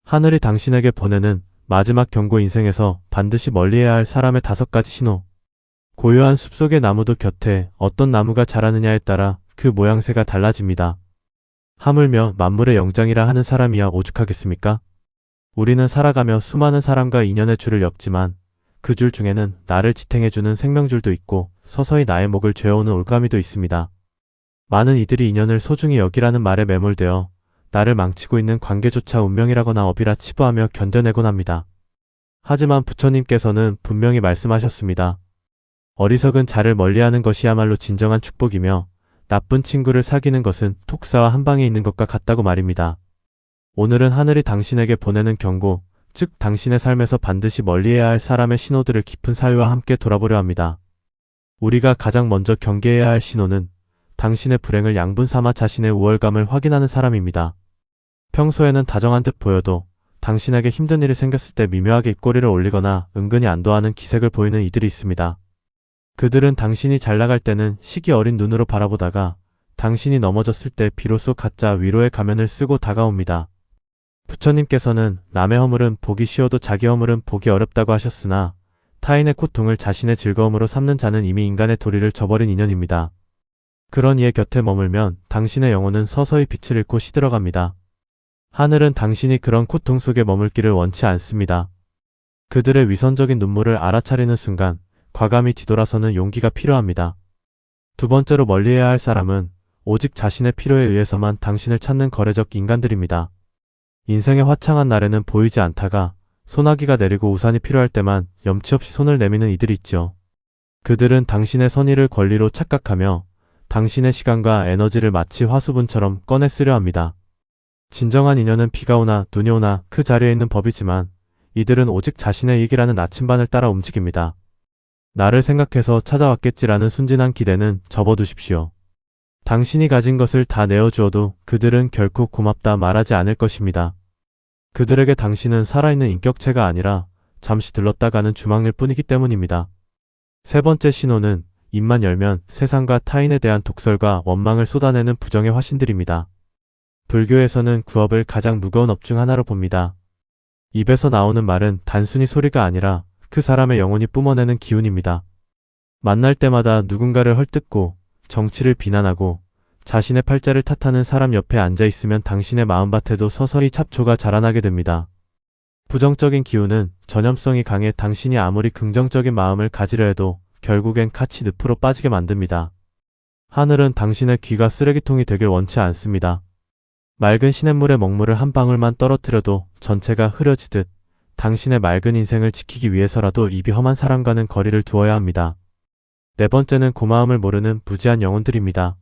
하늘이 당신에게 보내는 마지막 경고 인생에서 반드시 멀리해야 할 사람의 5가지 신호. 고요한 숲속의 나무도 곁에 어떤 나무가 자라느냐에 따라 그 모양새가 달라집니다. 하물며 만물의 영장이라 하는 사람이야 오죽하겠습니까? 우리는 살아가며 수많은 사람과 인연의 줄을 엮지만 그 줄 중에는 나를 지탱해주는 생명줄도 있고 서서히 나의 목을 죄어오는 올가미도 있습니다. 많은 이들이 인연을 소중히 여기라는 말에 매몰되어 나를 망치고 있는 관계조차 운명이라거나 업이라 치부하며 견뎌내곤 합니다. 하지만 부처님께서는 분명히 말씀하셨습니다. 어리석은 자를 멀리하는 것이야말로 진정한 축복이며 나쁜 친구를 사귀는 것은 톡사와 한 방에 있는 것과 같다고 말입니다. 오늘은 하늘이 당신에게 보내는 경고, 즉 당신의 삶에서 반드시 멀리해야 할 사람의 신호들을 깊은 사유와 함께 돌아보려 합니다. 우리가 가장 먼저 경계해야 할 신호는 당신의 불행을 양분 삼아 자신의 우월감을 확인하는 사람입니다. 평소에는 다정한 듯 보여도 당신에게 힘든 일이 생겼을 때 미묘하게 입꼬리를 올리거나 은근히 안도하는 기색을 보이는 이들이 있습니다. 그들은 당신이 잘 나갈 때는 시기 어린 눈으로 바라보다가 당신이 넘어졌을 때 비로소 가짜 위로의 가면을 쓰고 다가옵니다. 부처님께서는 남의 허물은 보기 쉬워도 자기 허물은 보기 어렵다고 하셨으나 타인의 고통을 자신의 즐거움으로 삼는 자는 이미 인간의 도리를 저버린 인연입니다. 그런 이의 곁에 머물면 당신의 영혼은 서서히 빛을 잃고 시들어갑니다. 하늘은 당신이 그런 고통 속에 머물기를 원치 않습니다. 그들의 위선적인 눈물을 알아차리는 순간 과감히 뒤돌아서는 용기가 필요합니다. 두 번째로 멀리해야 할 사람은 오직 자신의 필요에 의해서만 당신을 찾는 거래적 인간들입니다. 인생의 화창한 날에는 보이지 않다가 소나기가 내리고 우산이 필요할 때만 염치 없이 손을 내미는 이들이 있죠. 그들은 당신의 선의를 권리로 착각하며 당신의 시간과 에너지를 마치 화수분처럼 꺼내 쓰려 합니다. 진정한 인연은 비가 오나 눈이 오나 그 자리에 있는 법이지만 이들은 오직 자신의 이익이라는 나침반을 따라 움직입니다. 나를 생각해서 찾아왔겠지라는 순진한 기대는 접어두십시오. 당신이 가진 것을 다 내어주어도 그들은 결코 고맙다 말하지 않을 것입니다. 그들에게 당신은 살아있는 인격체가 아니라 잠시 들렀다 가는 주막일 뿐이기 때문입니다. 세 번째 신호는 입만 열면 세상과 타인에 대한 독설과 원망을 쏟아내는 부정의 화신들입니다. 불교에서는 구업을 가장 무거운 업 중 하나로 봅니다. 입에서 나오는 말은 단순히 소리가 아니라 그 사람의 영혼이 뿜어내는 기운입니다. 만날 때마다 누군가를 헐뜯고 정치를 비난하고 자신의 팔자를 탓하는 사람 옆에 앉아있으면 당신의 마음밭에도 서서히 잡초가 자라나게 됩니다. 부정적인 기운은 전염성이 강해 당신이 아무리 긍정적인 마음을 가지려 해도 결국엔 같이 늪으로 빠지게 만듭니다. 하늘은 당신의 귀가 쓰레기통이 되길 원치 않습니다. 맑은 시냇물에 먹물을 한 방울만 떨어뜨려도 전체가 흐려지듯 당신의 맑은 인생을 지키기 위해서라도 입이 험한 사람과는 거리를 두어야 합니다. 네 번째는 고마움을 모르는 무지한 영혼들입니다.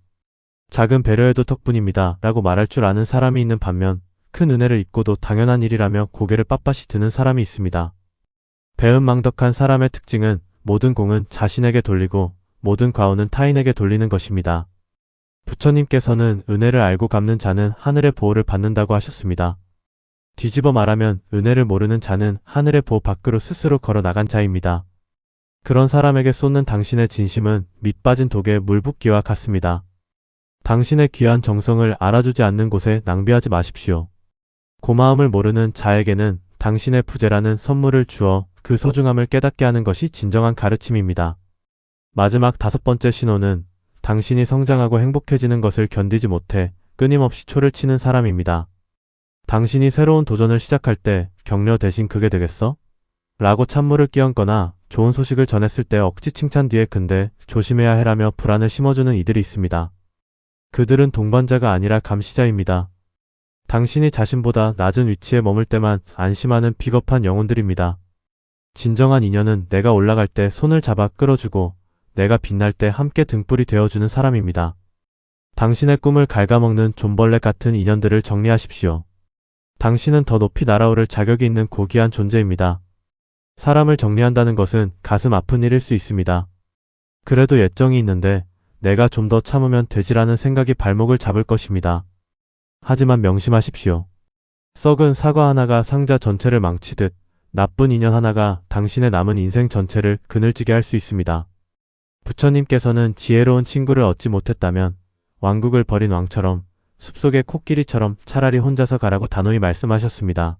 작은 배려에도 덕분입니다 라고 말할 줄 아는 사람이 있는 반면 큰 은혜를 잊고도 당연한 일이라며 고개를 빳빳이 드는 사람이 있습니다. 배은망덕한 사람의 특징은 모든 공은 자신에게 돌리고 모든 과오는 타인에게 돌리는 것입니다. 부처님께서는 은혜를 알고 갚는 자는 하늘의 보호를 받는다고 하셨습니다. 뒤집어 말하면 은혜를 모르는 자는 하늘의 보호 밖으로 스스로 걸어 나간 자입니다. 그런 사람에게 쏟는 당신의 진심은 밑 빠진 독에 물 붓기와 같습니다. 당신의 귀한 정성을 알아주지 않는 곳에 낭비하지 마십시오. 고마움을 모르는 자에게는 당신의 부재라는 선물을 주어 그 소중함을 깨닫게 하는 것이 진정한 가르침입니다. 마지막 5번째 신호는 당신이 성장하고 행복해지는 것을 견디지 못해 끊임없이 초를 치는 사람입니다. 당신이 새로운 도전을 시작할 때 격려 대신 그게 되겠어? 라고 찬물을 끼얹거나 좋은 소식을 전했을 때 억지 칭찬 뒤에 근데 조심해야 해라며 불안을 심어주는 이들이 있습니다. 그들은 동반자가 아니라 감시자입니다. 당신이 자신보다 낮은 위치에 머물 때만 안심하는 비겁한 영혼들입니다. 진정한 인연은 내가 올라갈 때 손을 잡아 끌어주고 내가 빛날 때 함께 등불이 되어주는 사람입니다. 당신의 꿈을 갉아먹는 존벌레 같은 인연들을 정리하십시오. 당신은 더 높이 날아오를 자격이 있는 고귀한 존재입니다. 사람을 정리한다는 것은 가슴 아픈 일일 수 있습니다. 그래도 예정이 있는데 내가 좀 더 참으면 되지라는 생각이 발목을 잡을 것입니다. 하지만 명심하십시오. 썩은 사과 하나가 상자 전체를 망치듯 나쁜 인연 하나가 당신의 남은 인생 전체를 그늘지게 할 수 있습니다. 부처님께서는 지혜로운 친구를 얻지 못했다면 왕국을 버린 왕처럼 숲속의 코끼리처럼 차라리 혼자서 가라고 단호히 말씀하셨습니다.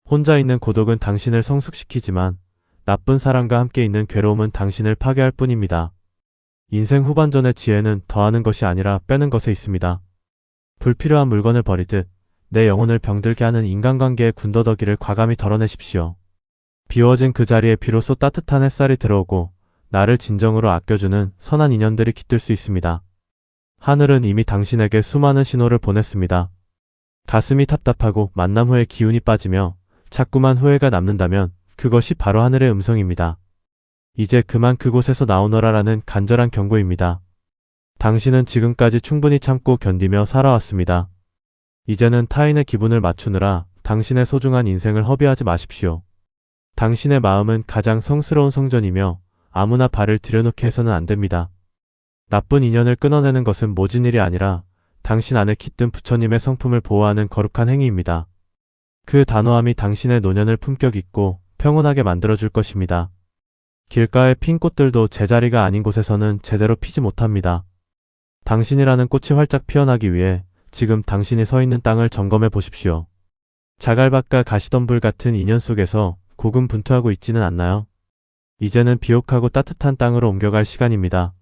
혼자 있는 고독은 당신을 성숙시키지만 나쁜 사람과 함께 있는 괴로움은 당신을 파괴할 뿐입니다. 인생 후반전의 지혜는 더하는 것이 아니라 빼는 것에 있습니다. 불필요한 물건을 버리듯 내 영혼을 병들게 하는 인간관계의 군더더기를 과감히 덜어내십시오. 비워진 그 자리에 비로소 따뜻한 햇살이 들어오고 나를 진정으로 아껴주는 선한 인연들이 깃들 수 있습니다. 하늘은 이미 당신에게 수많은 신호를 보냈습니다. 가슴이 답답하고 만남 후에 기운이 빠지며 자꾸만 후회가 남는다면 그것이 바로 하늘의 음성입니다. 이제 그만 그곳에서 나오너라라는 간절한 경고입니다. 당신은 지금까지 충분히 참고 견디며 살아왔습니다. 이제는 타인의 기분을 맞추느라 당신의 소중한 인생을 허비하지 마십시오. 당신의 마음은 가장 성스러운 성전이며 아무나 발을 들여놓게 해서는 안 됩니다. 나쁜 인연을 끊어내는 것은 모진 일이 아니라 당신 안에 깃든 부처님의 성품을 보호하는 거룩한 행위입니다. 그 단호함이 당신의 노년을 품격 있고 평온하게 만들어줄 것입니다. 길가의 핀 꽃들도 제자리가 아닌 곳에서는 제대로 피지 못합니다. 당신이라는 꽃이 활짝 피어나기 위해 지금 당신이 서 있는 땅을 점검해 보십시오. 자갈밭과 가시덤불 같은 인연 속에서 고군분투하고 있지는 않나요? 이제는 비옥하고 따뜻한 땅으로 옮겨갈 시간입니다.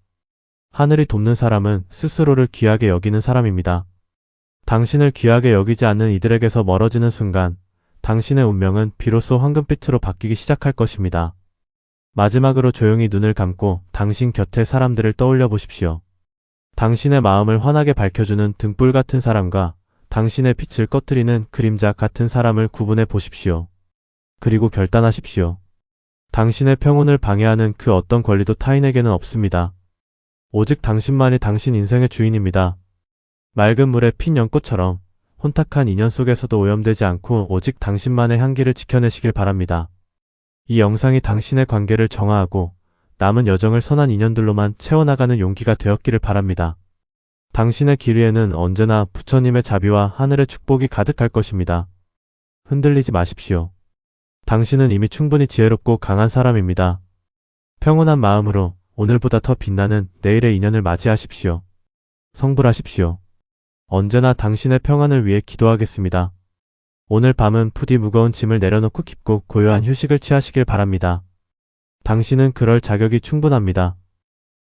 하늘이 돕는 사람은 스스로를 귀하게 여기는 사람입니다. 당신을 귀하게 여기지 않는 이들에게서 멀어지는 순간 당신의 운명은 비로소 황금빛으로 바뀌기 시작할 것입니다. 마지막으로 조용히 눈을 감고 당신 곁의 사람들을 떠올려 보십시오. 당신의 마음을 환하게 밝혀주는 등불 같은 사람과 당신의 빛을 꺼뜨리는 그림자 같은 사람을 구분해 보십시오. 그리고 결단하십시오. 당신의 평온을 방해하는 그 어떤 권리도 타인에게는 없습니다. 오직 당신만이 당신 인생의 주인입니다. 맑은 물에 핀 연꽃처럼 혼탁한 인연 속에서도 오염되지 않고 오직 당신만의 향기를 지켜내시길 바랍니다. 이 영상이 당신의 관계를 정화하고 남은 여정을 선한 인연들로만 채워나가는 용기가 되었기를 바랍니다. 당신의 길 위에는 언제나 부처님의 자비와 하늘의 축복이 가득할 것입니다. 흔들리지 마십시오. 당신은 이미 충분히 지혜롭고 강한 사람입니다. 평온한 마음으로 오늘보다 더 빛나는 내일의 인연을 맞이하십시오. 성불하십시오. 언제나 당신의 평안을 위해 기도하겠습니다. 오늘 밤은 부디 무거운 짐을 내려놓고 깊고 고요한 휴식을 취하시길 바랍니다. 당신은 그럴 자격이 충분합니다.